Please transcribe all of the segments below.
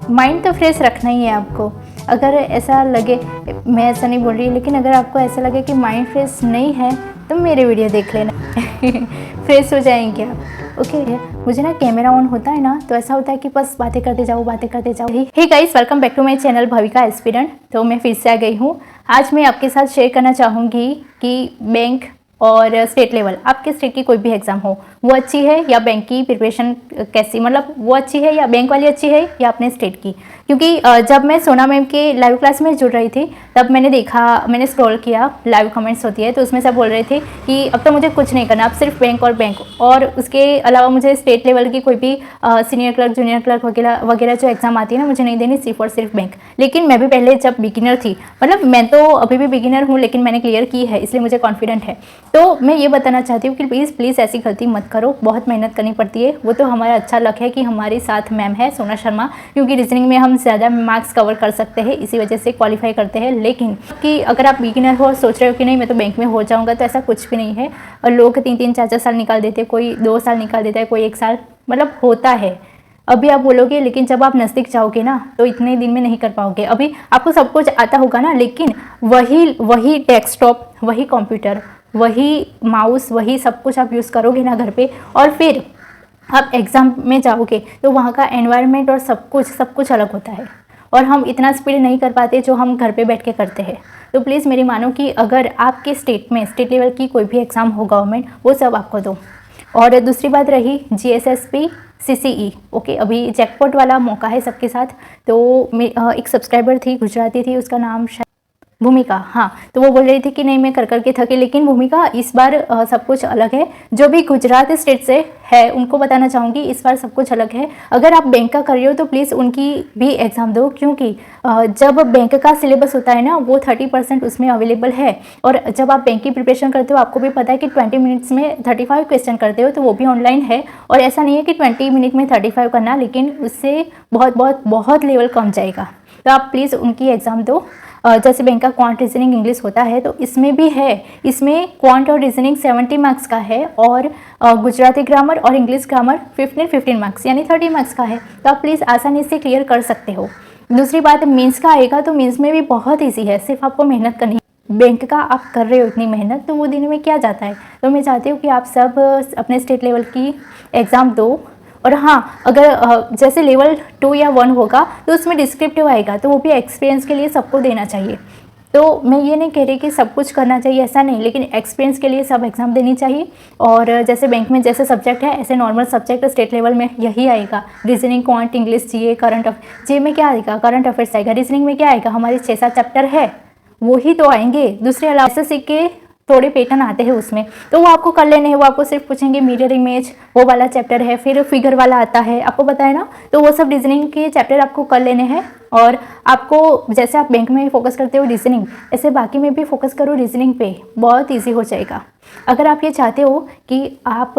Mind तो fresh रखना ही है आपको। अगर ऐसा लगे, मैं ऐसा नहीं बोल रही, लेकिन अगर आपको ऐसा लगे कि माइंड फ्रेश नहीं है तो मेरे वीडियो देख लेना फ्रेश हो जाएंगे आप। ओके, मुझे ना कैमरा ऑन होता है ना तो ऐसा होता है कि बस बातें करते जाओ। Hey guys, welcome back to my channel Bhavika aspirant. तो मैं फिर से आ गई हूँ। आज मैं आपके साथ शेयर करना चाहूँगी कि बैंक और स्टेट लेवल, आपके स्टेट की कोई भी एग्ज़ाम हो वो अच्छी है या बैंक की प्रिपरेशन कैसी, मतलब वो अच्छी है या बैंक वाली अच्छी है या अपने स्टेट की। क्योंकि जब मैं सोना मैम के लाइव क्लास में जुड़ रही थी तब मैंने स्क्रॉल किया, लाइव कमेंट्स होती है तो उसमें सब बोल रहे थे कि अब तो मुझे कुछ नहीं करना, अब सिर्फ बैंक और उसके अलावा मुझे स्टेट लेवल की कोई भी सीनियर क्लर्क, जूनियर क्लर्क वगैरह जो एग्ज़ाम आती है ना, मुझे नहीं देनी, सिर्फ और सिर्फ बैंक। लेकिन मैं भी पहले जब बिगिनर थी, मतलब मैं तो अभी भी बिगिनर हूँ लेकिन मैंने क्लियर की है इसलिए मुझे कॉन्फिडेंट है। तो मैं ये बताना चाहती हूँ कि प्लीज़ ऐसी गलती मत करो, बहुत मेहनत करनी पड़ती है। वो तो हमारा अच्छा लक है कि हमारे साथ मैम है सोना शर्मा, क्योंकि रीजनिंग में हम ज़्यादा मार्क्स कवर कर सकते हैं, इसी वजह से क्वालिफाई करते हैं। लेकिन कि अगर आप बिगिनर हो और सोच रहे हो कि नहीं मैं तो बैंक में हो जाऊँगा, तो ऐसा कुछ भी नहीं है। और लोग 3-3, 4-4 साल निकाल देते हैं, कोई 2 साल निकाल देता है, कोई 1 साल, मतलब होता है। अभी आप बोलोगे लेकिन जब आप नज़दीक जाओगे ना तो इतने दिन में नहीं कर पाओगे। अभी आपको सब कुछ आता होगा ना, लेकिन वही डेस्कटॉप, वही कंप्यूटर, वही माउस, वही सब कुछ आप यूज़ करोगे ना घर पे, और फिर आप एग्ज़ाम में जाओगे तो वहाँ का एनवायरनमेंट और सब कुछ अलग होता है। और हम इतना स्पीड नहीं कर पाते जो हम घर पे बैठ के करते हैं। तो प्लीज़ मेरी मानो कि अगर आपके स्टेट में स्टेट लेवल की कोई भी एग्ज़ाम हो गवर्नमेंट, वो सब आपको दो। और दूसरी बात रही GSSP CCE, ओके, अभी जैकपॉट वाला मौका है सबके साथ। तो एक सब्सक्राइबर थी, गुजराती थी, उसका नाम भूमिका, हाँ, तो वो बोल रही थी कि नहीं मैं कर करके थकी। लेकिन भूमिका, इस बार सब कुछ अलग है। जो भी गुजरात स्टेट से है उनको बताना चाहूँगी, इस बार सब कुछ अलग है। अगर आप बैंक का कर रहे हो तो प्लीज़ उनकी भी एग्ज़ाम दो, क्योंकि जब बैंक का सिलेबस होता है ना वो 30% उसमें अवेलेबल है। और जब आप बैंक की प्रिपरेशन करते हो आपको भी पता है कि 20 मिनट्स में 35 क्वेश्चन करते हो, तो वो भी ऑनलाइन है। और ऐसा नहीं है कि 20 मिनट में 35 करना, लेकिन उससे बहुत लेवल कम जाएगा। तो आप प्लीज़ उनकी एग्ज़ाम दो। जैसे बैंक का क्वांट, रीजनिंग, इंग्लिश होता है तो इसमें भी है। इसमें क्वांट और रीजनिंग 70 मार्क्स का है, और गुजराती ग्रामर और इंग्लिश ग्रामर 15 मार्क्स यानी 30 मार्क्स का है। तो आप प्लीज़ आसानी से क्लियर कर सकते हो। दूसरी बात, मेंस का आएगा तो मेंस में भी बहुत ईजी है, सिर्फ आपको मेहनत करनी है। बैंक का आप कर रहे हो इतनी मेहनत, तो वो दिन में क्या जाता है। तो मैं चाहती हूँ कि आप सब अपने स्टेट लेवल की एग्ज़ाम दो। और हाँ, अगर जैसे लेवल 2 या 1 होगा तो उसमें डिस्क्रिप्टिव आएगा, तो वो भी एक्सपीरियंस के लिए सबको देना चाहिए। तो मैं ये नहीं कह रही कि सब कुछ करना चाहिए, ऐसा नहीं, लेकिन एक्सपीरियंस के लिए सब एग्ज़ाम देनी चाहिए। और जैसे बैंक में जैसे सब्जेक्ट है ऐसे नॉर्मल सब्जेक्ट स्टेट लेवल में यही आएगा। Reasoning, quant, English, GA, current affair. GA में क्या आएगा, करंट अफेयर्स आएगा। रीजनिंग में क्या आएगा, हमारे 6-7 चैप्टर है, वही तो आएंगे। दूसरे अलावा SSC के थोड़े पैटर्न आते हैं उसमें, तो वो आपको कर लेने हैं। वो आपको सिर्फ पूछेंगे मिरर इमेज, वो वाला चैप्टर है, फिर फिगर वाला आता है, आपको पता है ना। तो वो सब रीजनिंग के चैप्टर आपको कर लेने हैं। और आपको जैसे आप बैंक में फोकस करते हो रीजनिंग, ऐसे बाकी में भी फोकस करो रीजनिंग पे, बहुत ईजी हो जाएगा। अगर आप ये चाहते हो कि आप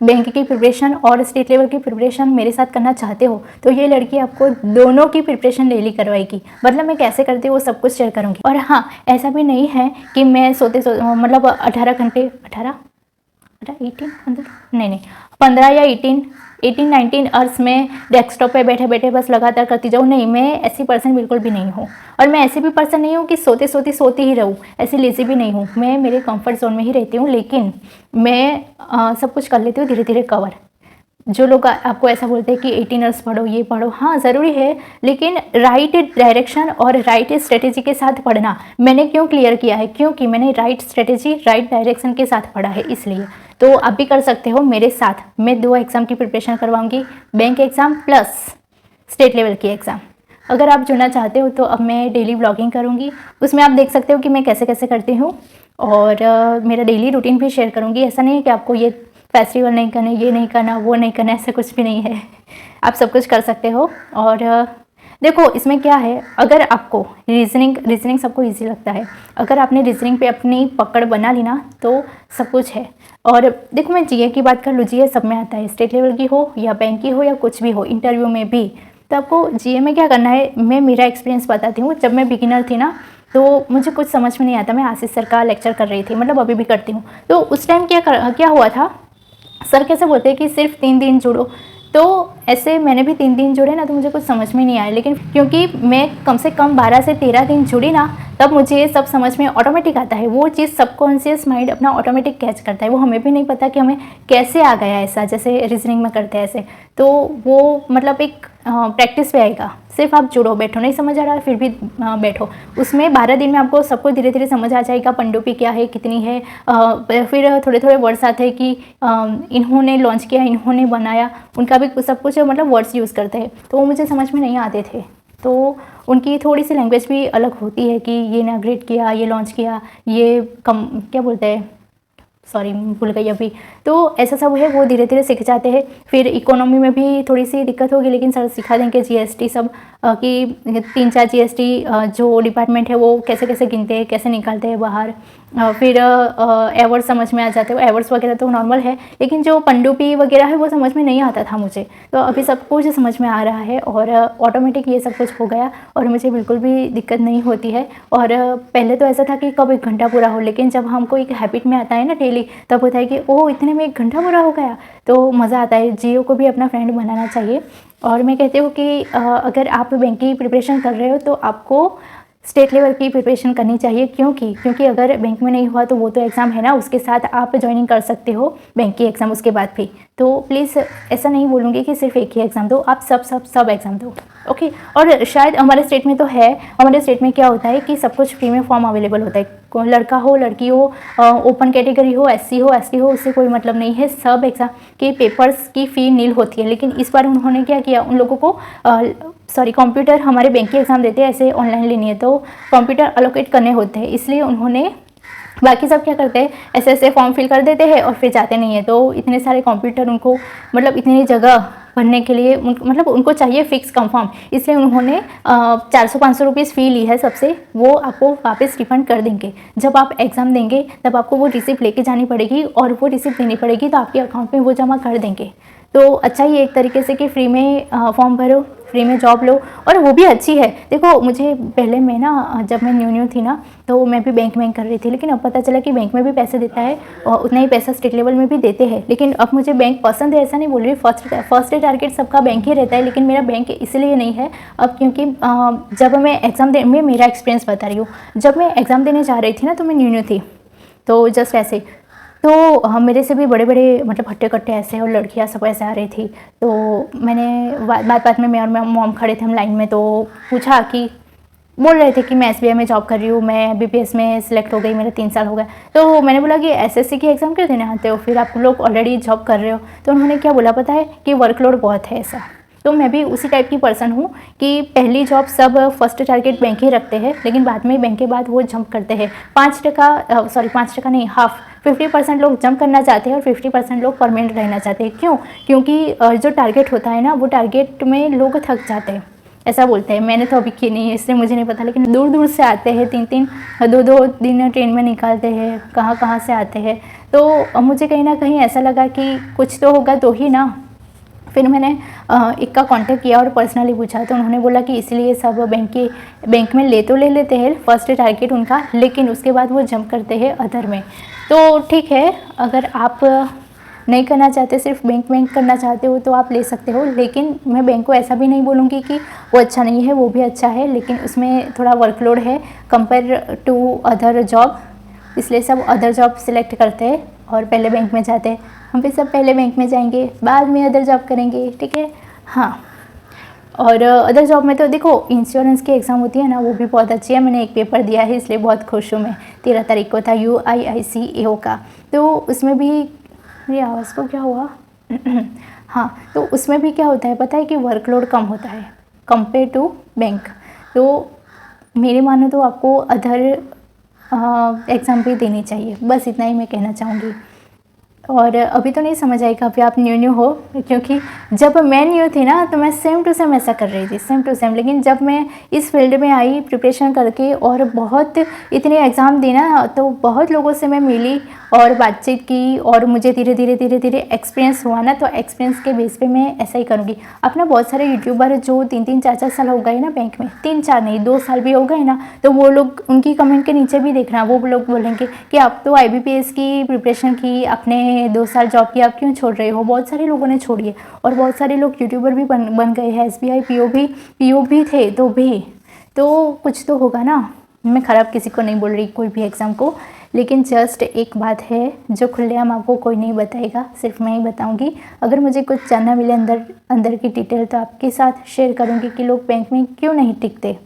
बैंक की प्रिपरेशन और स्टेट लेवल की प्रिपरेशन मेरे साथ करना चाहते हो, तो ये लड़की आपको दोनों की प्रिपरेशन डेली करवाएगी। मतलब मैं कैसे करती हूँ वो सब कुछ शेयर करूँगी। और हाँ, ऐसा भी नहीं है कि मैं मतलब 18 घंटे 15 या 18-19 आवर्स में डेस्कटॉप पे बैठे बैठे बस लगातार करती जाऊँ। नहीं, मैं ऐसी पर्सन बिल्कुल भी नहीं हूँ। और मैं ऐसी भी पर्सन नहीं हूँ कि सोती ही रहूँ, ऐसी लेज़ी भी नहीं हूँ। मैं मेरे कंफर्ट जोन में ही रहती हूँ, लेकिन मैं सब कुछ कर लेती हूँ धीरे धीरे कवर। जो लोग आपको ऐसा बोलते हैं कि 18 आवर्स पढ़ो, ये पढ़ो, हाँ ज़रूरी है, लेकिन राइट डायरेक्शन और राइट स्ट्रेटेजी के साथ पढ़ना। मैंने क्यों क्लियर किया है, क्योंकि मैंने राइट स्ट्रेटेजी, राइट डायरेक्शन के साथ पढ़ा है, इसलिए। तो आप भी कर सकते हो मेरे साथ। मैं 2 एग्ज़ाम की प्रिपरेशन करवाऊंगी, bank exam plus state level की एग्ज़ाम। अगर आप जुड़ना चाहते हो तो अब मैं डेली ब्लॉगिंग करूँगी, उसमें आप देख सकते हो कि मैं कैसे कैसे करती हूँ। और मेरा डेली रूटीन भी शेयर करूँगी। ऐसा नहीं है कि आपको ये फेस्टिवल नहीं करना, ये नहीं करना, वो नहीं करना, ऐसा कुछ भी नहीं है। आप सब कुछ कर सकते हो। और देखो इसमें क्या है, अगर आपको रीजनिंग सबको इजी लगता है। अगर आपने रीजनिंग पे अपनी पकड़ बना ली ना तो सब कुछ है। और देखो मैं GA की बात कर लूँ, GA सब में आता है, स्टेट लेवल की हो या बैंक की हो या कुछ भी हो, इंटरव्यू में भी। तो आपको GA में क्या करना है, मैं मेरा एक्सपीरियंस बताती हूँ। जब मैं बिगिनर थी ना तो मुझे कुछ समझ में नहीं आता, मैं आशीष सर का लेक्चर कर रही थी, मतलब अभी भी करती हूँ। तो उस टाइम क्या हुआ था, सर कैसे बोलते हैं कि सिर्फ 3 दिन जुड़ो, तो ऐसे मैंने भी 3 दिन जुड़े ना, तो मुझे कुछ समझ में नहीं आया, लेकिन क्योंकि मैं कम से कम 12 से 13 दिन जुड़ी ना, तब मुझे ये सब समझ में ऑटोमेटिक आता है। वो चीज़ सबकॉन्शियस माइंड अपना ऑटोमेटिक कैच करता है, वो हमें भी नहीं पता कि हमें कैसे आ गया ऐसा, जैसे रीजनिंग में करते हैं ऐसे। तो वो मतलब एक प्रैक्टिस पे आएगा। सिर्फ आप जुड़ो, बैठो, नहीं समझ आ रहा फिर भी बैठो, उसमें 12 दिन में आपको सबको धीरे धीरे समझ आ जाएगा पनडुब्बी क्या है, कितनी है। फिर थोड़े थोड़े वर्ड्स आते हैं कि इन्होंने लॉन्च किया, इन्होंने बनाया, उनका भी सब कुछ मतलब वर्ड्स यूज़ करते हैं, तो वो मुझे समझ में नहीं आते थे। तो उनकी थोड़ी सी लैंग्वेज भी अलग होती है कि ये इनॉग्रेट किया, ये लॉन्च किया, ये क्या बोलते हैं, सॉरी भूल गई अभी। तो ऐसा सब है, वो धीरे धीरे सीख जाते हैं। फिर इकोनॉमी में भी थोड़ी सी दिक्कत होगी, लेकिन सर सिखा देंगे जीएसटी सब, कि 3-4 जीएसटी जो डिपार्टमेंट है वो कैसे कैसे गिनते हैं, कैसे निकालते हैं बाहर। फिर एवर्स समझ में आ जाते हैं। एवर्स वगैरह तो नॉर्मल है, लेकिन जो पनडुब्बी वगैरह है वो समझ में नहीं आता था मुझे। तो अभी सब कुछ समझ में आ रहा है और ऑटोमेटिक ये सब कुछ हो गया और मुझे बिल्कुल भी दिक्कत नहीं होती है। और पहले तो ऐसा था कि कब 1 घंटा पूरा हो, लेकिन जब हमको एक हैबिट में आता है ना डेली, तब होता है कि ओह इतने में 1 घंटा पूरा हो गया, तो मज़ा आता है। जियो को भी अपना फ्रेंड बनाना चाहिए। और मैं कहती हूँ कि अगर आप बैंक की प्रिपरेशन कर रहे हो तो आपको स्टेट लेवल की प्रिपरेशन करनी चाहिए। क्योंकि अगर बैंक में नहीं हुआ तो वो तो एग्ज़ाम है ना, उसके साथ आप ज्वाइनिंग कर सकते हो बैंक की एग्ज़ाम उसके बाद भी। तो प्लीज़ ऐसा नहीं बोलूँगी कि सिर्फ एक ही एग्ज़ाम दो, आप सब एग्ज़ाम दो, ओके। और शायद हमारे स्टेट में तो है, हमारे स्टेट में क्या होता है कि सब कुछ फ्री में फॉर्म अवेलेबल होता है। लड़का हो, लड़की हो, ओपन कैटेगरी हो, एससी हो, एसटी हो, उससे कोई मतलब नहीं है। सब एग्ज़ाम के पेपर्स की फ़ी नील होती है। लेकिन इस बार उन्होंने क्या किया, उन लोगों को कंप्यूटर, हमारे बैंक की एग्ज़ाम देते हैं ऐसे ऑनलाइन लेनी है तो कंप्यूटर अलोकेट करने होते हैं, इसलिए उन्होंने, बाकी सब क्या करते हैं ऐसे ऐसे फॉर्म फिल कर देते हैं और फिर जाते नहीं है। तो इतने सारे कंप्यूटर उनको, मतलब इतनी जगह भरने के लिए मतलब उनको चाहिए फिक्स कंफर्म, इसलिए उन्होंने 400-500 रुपीज़ फ़ी ली है सबसे। वो आपको वापस रिफंड कर देंगे। जब आप एग्ज़ाम देंगे तब आपको वो रिसिप्ट लेके जानी पड़ेगी और वो रिसिप्ट देनी पड़ेगी, तो आपके अकाउंट में वो जमा कर देंगे। तो अच्छा ही एक तरीके से कि फ्री में फॉर्म भरो, फ्री में जॉब लो, और वो भी अच्छी है। देखो मुझे पहले में ना, जब मैं न्यू थी ना, तो मैं भी बैंक में कर रही थी, लेकिन अब पता चला कि बैंक में भी पैसे देता है और उतना ही पैसा स्टेट लेवल में भी देते हैं। लेकिन अब मुझे बैंक पसंद है, ऐसा नहीं बोल रही, फर्स्ट टारगेट सबका बैंक ही रहता है, लेकिन मेरा बैंक इसलिए नहीं है अब, क्योंकि जब मैं एग्ज़ाम दे, मैं मेरा एक्सपीरियंस बता रही हूँ। जब मैं एग्ज़ाम देने जा रही थी ना, तो मैं न्यू थी, तो जस्ट ऐसे, तो मेरे से भी बड़े बड़े मतलब हट्टे कट्टे ऐसे और लड़कियां सब ऐसे आ रही थी। तो मैंने बात में, मैं और मॉम खड़े थे हम लाइन में, तो पूछा कि, बोल रहे थे कि मैं एसबीआई में जॉब कर रही हूँ, मैं बीपीएस में सिलेक्ट हो गई, मेरे 3 साल हो गए। तो मैंने बोला कि एसएससी की एग्ज़ाम क्यों देने आते हो, फिर आप लोग ऑलरेडी जॉब कर रहे हो। तो उन्होंने क्या बोला पता है, कि वर्कलोड बहुत है ऐसा। तो मैं भी उसी टाइप की पर्सन हूँ कि पहली जॉब सब फर्स्ट टारगेट बैंक ही रखते हैं, लेकिन बाद में बैंक के बाद वो जंप करते हैं। 5% नहीं, हाफ 50% लोग जंप करना चाहते हैं और 50% लोग परमानेंट रहना चाहते हैं। क्यों? क्योंकि जो टारगेट होता है ना, वो टारगेट में लोग थक जाते हैं, ऐसा बोलते हैं। मैंने तो अभी की नहीं है इसलिए मुझे नहीं पता, लेकिन दूर दूर से आते हैं, 3-3 2-2 दिन ट्रेन में निकालते हैं, कहाँ कहाँ से आते हैं। तो मुझे कहीं ना कहीं ऐसा लगा कि कुछ तो होगा तो ही ना। फिर मैंने एक का कांटेक्ट किया और पर्सनली पूछा, तो उन्होंने बोला कि इसलिए सब बैंक में ले लेते हैं फर्स्ट टारगेट उनका, लेकिन उसके बाद वो जंप करते हैं अदर में। तो ठीक है, अगर आप नहीं करना चाहते, सिर्फ बैंक करना चाहते हो, तो आप ले सकते हो। लेकिन मैं बैंक को ऐसा भी नहीं बोलूँगी कि वो अच्छा नहीं है, वो भी अच्छा है, लेकिन उसमें थोड़ा वर्कलोड है कंपेयर टू अदर जॉब, इसलिए सब अदर जॉब सिलेक्ट करते हैं और पहले बैंक में जाते हैं। हम भी सब पहले बैंक में जाएंगे, बाद में अदर जॉब करेंगे, ठीक है। हाँ, और अदर जॉब में तो देखो इंश्योरेंस की एग्ज़ाम होती है ना, वो भी बहुत अच्छी है। मैंने एक पेपर दिया है, इसलिए बहुत खुश हूँ मैं। 13 तारीख को था UIICAO का, तो उसमें भी, मेरी आवाज़ को क्या हुआ हाँ, तो उसमें भी क्या होता है पता है, कि वर्कलोड कम होता है कंपेयर टू बैंक। तो मेरी मानो तो आपको अदर एग्ज़ाम भी देनी चाहिए, बस इतना ही मैं कहना चाहूँगी। और अभी तो नहीं समझ आएगा, अभी आप न्यू हो, क्योंकि जब मैं न्यू थी ना, तो मैं सेम टू सेम ऐसा कर रही थी, सेम टू सेम। लेकिन जब मैं इस फील्ड में आई प्रिपरेशन करके और बहुत इतने एग्ज़ाम दी ना, तो बहुत लोगों से मैं मिली और बातचीत की, और मुझे धीरे धीरे एक्सपीरियंस हुआ ना, तो एक्सपीरियंस के बेस पे मैं ऐसा ही करूँगी। अपना बहुत सारे यूट्यूबर जो 3-3 4-4 साल हो गए ना बैंक में, 3-4 नहीं 2 साल भी हो गए ना, तो वो लोग, उनकी कमेंट के नीचे भी देखना, वो लोग बोलेंगे कि आप तो IBPS की प्रिपरेशन की, आपने तुमने 2 साल जॉब किया, आप क्यों छोड़ रहे हो? बहुत सारे लोगों ने छोड़ी है और बहुत सारे लोग यूट्यूबर भी बन गए हैं, SBI PO भी थे तो कुछ तो होगा ना। मैं ख़राब किसी को नहीं बोल रही, कोई भी एग्ज़ाम को, लेकिन जस्ट एक बात है जो खुलेआम आपको कोई नहीं बताएगा, सिर्फ मैं ही बताऊंगी। अगर मुझे कुछ जानना मिले अंदर की डिटेल तो आपके साथ शेयर करूंगी कि लोग बैंक में क्यों नहीं टिकते।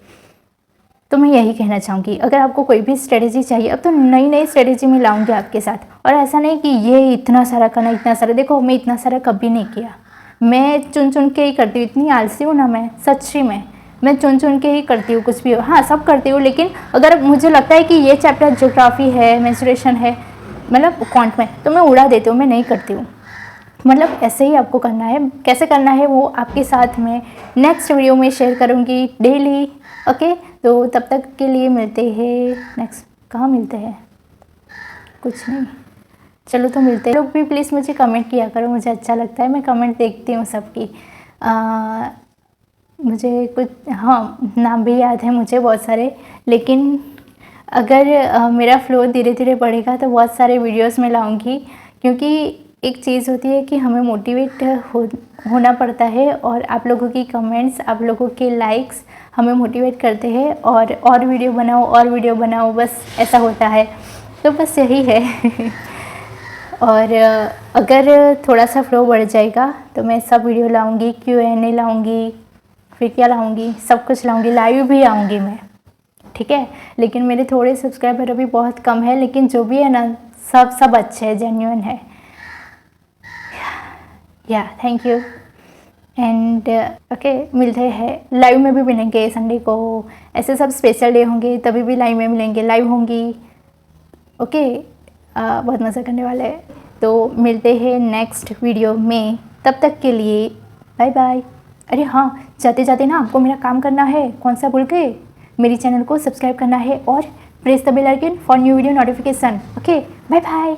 तो मैं यही कहना चाहूँगी, अगर आपको कोई भी स्ट्रेटेजी चाहिए, अब तो नई स्ट्रेटेजी मैं लाऊंगी आपके साथ। और ऐसा नहीं कि ये इतना सारा करना, इतना सारा, देखो मैं इतना सारा कभी नहीं किया, मैं चुन के ही करती हूँ। इतनी आलसी हूँ ना मैं, सच्ची में मैं चुन के ही करती हूँ कुछ भी हो। हाँ, सब करती हूँ, लेकिन अगर मुझे लगता है कि ये चैप्टर ज्योग्राफी है, मेंस्ट्रुएशन है, मतलब क्वांट में, तो मैं उड़ा देती हूँ, मैं नहीं करती हूँ। मतलब ऐसे ही आपको करना है। कैसे करना है वो आपके साथ में नेक्स्ट वीडियो में शेयर करूँगी डेली। ओके, तो तब तक के लिए मिलते हैं नेक्स्ट। कहाँ मिलते हैं? कुछ नहीं, चलो तो मिलते हैं। लोग भी प्लीज़ मुझे कमेंट किया करो, मुझे अच्छा लगता है, मैं कमेंट देखती हूँ सबकी। मुझे कुछ, हाँ, नाम भी याद है मुझे बहुत सारे, लेकिन अगर मेरा फ्लो धीरे धीरे बढ़ेगा तो बहुत सारे वीडियोस में लाऊंगी, क्योंकि एक चीज़ होती है कि हमें मोटिवेट होना पड़ता है, और आप लोगों की कमेंट्स, आप लोगों के लाइक्स हमें मोटिवेट करते हैं, और वीडियो बनाओ, बस ऐसा होता है। तो बस यही है। और अगर थोड़ा सा फ्लो बढ़ जाएगा तो मैं सब वीडियो लाऊंगी, Q&A लाऊंगी, फिर क्या लाऊंगी, सब कुछ लाऊंगी, लाइव भी आऊँगी मैं, ठीक है। लेकिन मेरे थोड़े सब्सक्राइबर अभी बहुत कम है, लेकिन जो भी है ना, सब अच्छे हैं, जेन्युइन है। या थैंक यू एंड ओके, मिलते हैं लाइव में भी मिलेंगे संडे को। ऐसे सब स्पेशल डे होंगे तभी भी लाइव में मिलेंगे, लाइव होंगी। ओके, बहुत मज़ा करने वाला है। तो मिलते हैं नेक्स्ट वीडियो में, तब तक के लिए बाय बाय। अरे हाँ, जाते जाते ना आपको मेरा काम करना है, कौन सा भूल गए, मेरी चैनल को सब्सक्राइब करना है और press the bell icon for new video notification. Okay, bye bye.